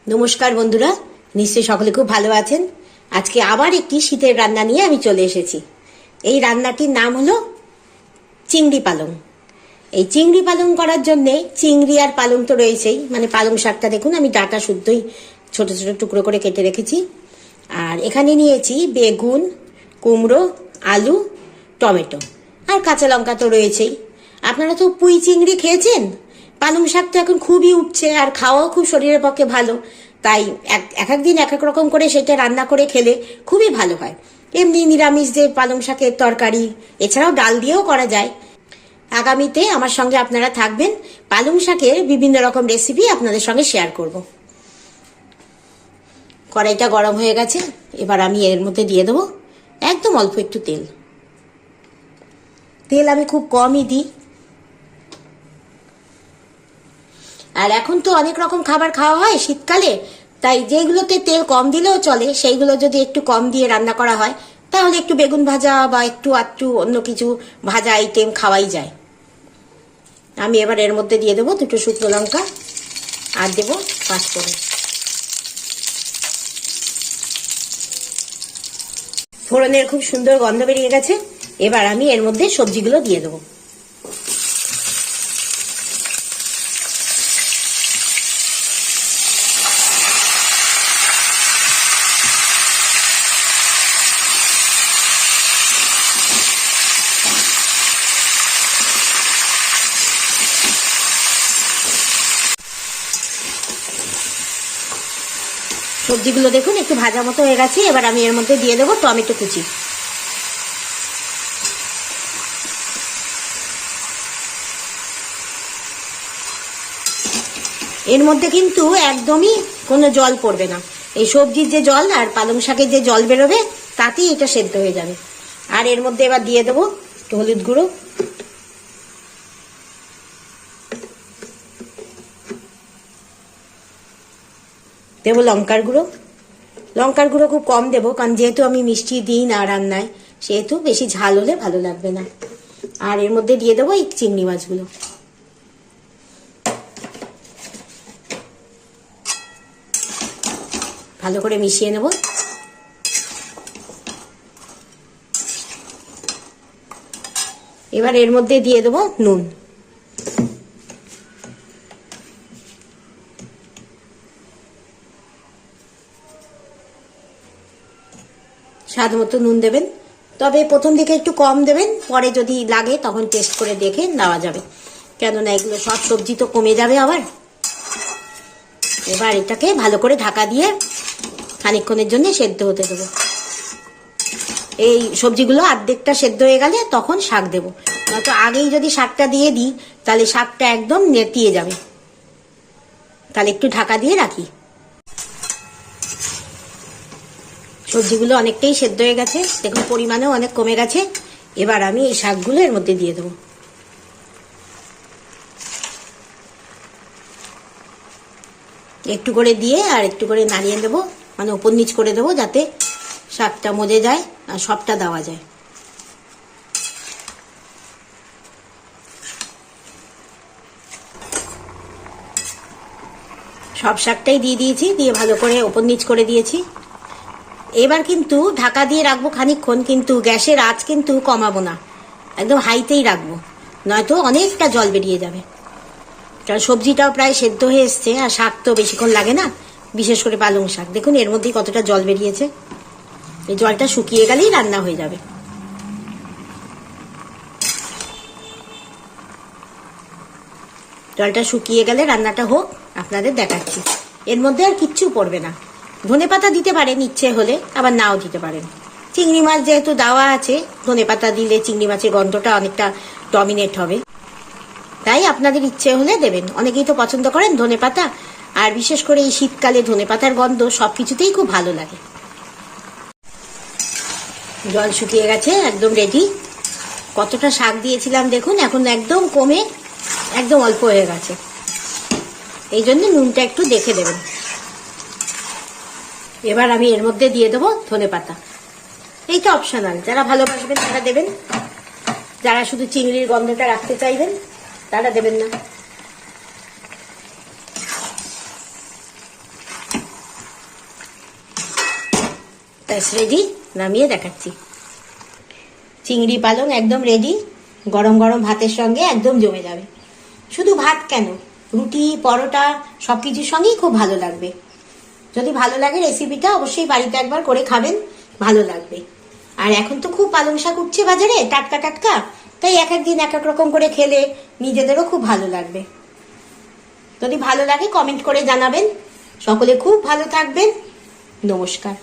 নমস্কার বন্ধুরা, নিশ্চয়ই সকলে খুব ভালো আছেন। আজকে আবার একটি শীতের রান্না নিয়ে আমি চলে এসেছি। এই রান্নাটির নাম হলো চিংড়ি পালং। এই চিংড়ি পালং করার জন্য চিংড়ি আর পালং তো রয়েছেই, মানে পালং শাকটা দেখুন আমি ডাঁটা শুদ্ধই ছোট ছোট টুকরো করে কেটে রেখেছি। আর এখানে নিয়েছি বেগুন, কুমড়ো, আলু, টমেটো আর কাঁচা লঙ্কা তো রয়েছেই। আপনারা তো পুঁই চিংড়ি খেয়েছেন। পালং শাক তো এখন খুবই উঠছে আর খাওয়াও খুব শরীরের পক্ষে ভালো। তাই এক এক দিন এক এক রকম করে সেটা রান্না করে খেলে খুবই ভালো হয়। এমনি নিরামিষ যে পালং শাকের তরকারি, এছাড়াও ডাল দিয়েও করা যায়। আগামীতে আমার সঙ্গে আপনারা থাকবেন, পালং শাকের বিভিন্ন রকম রেসিপি আপনাদের সঙ্গে শেয়ার করব। কড়াইটা গরম হয়ে গেছে, এবার আমি এর মধ্যে দিয়ে দেবো একদম অল্প একটু তেল। তেল আমি খুব কমই দিই। আর এখন তো অনেক রকম খাবার খাওয়া হয় শীতকালে, তাই যেগুলোতে তেল কম দিলেও চলে সেইগুলো যদি একটু কম দিয়ে রান্না করা হয় তাহলে একটু বেগুন ভাজা বা একটু অন্য কিছু ভাজা আইটেম খাওয়াই যায়। আমি এবার এর মধ্যে দিয়ে দেবো দুটো শুকনো লঙ্কা আর দেবো পাঁচফোড়ন। ফোড়নের খুব সুন্দর গন্ধ বেরিয়ে গেছে। এবার আমি এর মধ্যে সবজিগুলো দিয়ে দেবো। সবজিগুলো দেখুন একটু ভাজা মতো হয়ে গেছে। এবার আমি এর মধ্যে দিয়ে দেবো টমেটো কুচি। এর মধ্যে কিন্তু একদমই কোনো জল পড়বে না। এই সবজির যে জল আর পালং শাকের যে জল বেরোবে তাতেই এটা সেদ্ধ হয়ে যাবে। আর এর মধ্যে এবার দিয়ে দেবো একটু হলুদ গুঁড়ো, দেবো লঙ্কার গুঁড়ো। লঙ্কার গুঁড়ো খুব কম দেবো, কারণ যেহেতু আমি মিষ্টি দিই না রান্নায়, সেহেতু বেশি ঝাল হলে ভালো লাগবে না। আর এর মধ্যে দিয়ে দেবো এই চিংড়ি মাছগুলো। ভালো করে মিশিয়ে নেব। এবার এর মধ্যে দিয়ে দেবো নুন। স্বাদ মতো নুন দেবেন, তবে প্রথম দিকে একটু কম দেবেন, পরে যদি লাগে তখন টেস্ট করে দেখে নেওয়া যাবে, কেননা এগুলো সব সবজি তো কমে যাবে আবার। এবার এটাকে ভালো করে ঢাকা দিয়ে খানিকক্ষণের জন্য সেদ্ধ হতে দেবো। এই সবজিগুলো অর্ধেকটা সেদ্ধ হয়ে গেলে তখন শাক দেবো, নয়তো আগেই যদি শাকটা দিয়ে দিই তাহলে শাকটা একদম নেতিয়ে যাবে। তাহলে একটু ঢাকা দিয়ে রাখি। সবজিগুলো অনেকটাই সেদ্ধ হয়ে গেছে, দেখুন পরিমাণেও অনেক কমে গেছে। এবার আমি এই শাকগুলো এর মধ্যে দিয়ে দেবো। একটু করে দিয়ে আর একটু করে নাড়িয়ে দেবো, মানে ওপর নিচ করে দেবো, যাতে শাকটা মজে যায় আর সবটা দেওয়া যায়। সব শাকটাই দিয়ে দিয়েছি, দিয়ে ভালো করে ওপর নিচ করে দিয়েছি। এবার কিন্তু ঢাকা দিয়ে রাখবো খানিকক্ষণ, কিন্তু গ্যাসের আঁচ কিন্তু কমাবো না, একদম হাইতেই রাখবো, নয়তো অনেকটা জল বেরিয়ে যাবে। কারণ সবজিটাও প্রায় সেদ্ধ হয়ে এসছে আর শাক তো বেশিক্ষণ লাগে না, বিশেষ করে পালং শাক। দেখুন এর মধ্যেই কতটা জল বেরিয়েছে। এই জলটা শুকিয়ে গেলেই রান্না হয়ে যাবে। জলটা শুকিয়ে গেলে রান্নাটা হোক, আপনাদের দেখাচ্ছি। এর মধ্যে আর কিচ্ছু পড়বে না। ধনেপাতা দিতে পারেন ইচ্ছে হলে, আবার নাও দিতে পারেন। চিংড়ি মাছ যেহেতু দেওয়া আছে, ধনেপাতা দিলে চিংড়ি মাছের গন্ধটা অনেকটা ডমিনেট হবে, তাই আপনাদের ইচ্ছে হলে দেবেন। অনেকেই তো পছন্দ করেন ধনেপাতা, আর বিশেষ করে এই শীতকালে ধনেপাতার গন্ধ সবকিছুতেই খুব ভালো লাগে। জল শুকিয়ে গেছে, একদম রেডি। কতটা শাক দিয়েছিলাম দেখুন, এখন একদম কমে একদম অল্প হয়ে গেছে। এই জন্য নুনটা একটু দেখে দেবেন। এবার আমি এর মধ্যে দিয়ে দেবো ধনেপাতা। এইটা অপশনাল, যারা ভালোবাসবেন তারা দেবেন, যারা শুধু চিংড়ির গন্ধটা রাখতে চাইবেন তারা দেবেন না। ব্যাস রেডি, নামিয়ে দেখাচ্ছি। চিংড়ি পালং একদম রেডি, গরম গরম ভাতের সঙ্গে একদম জমে যাবে। শুধু ভাত কেন, রুটি, পরোটা সব কিছুর সঙ্গেই খুব ভালো লাগবে। যদি ভালো লাগে রেসিপিটা অবশ্যই বাড়িতে একবার করে খাবেন, ভালো লাগবে। আর এখন তো খুব পালং শাক উঠছে বাজারে, টাটকা টাটকা, তাই এক একদিন এক এক রকম করে খেলে নিজেদেরও খুব ভালো লাগবে। যদি ভালো লাগে কমেন্ট করে জানাবেন। সকলে খুব ভালো থাকবেন। নমস্কার।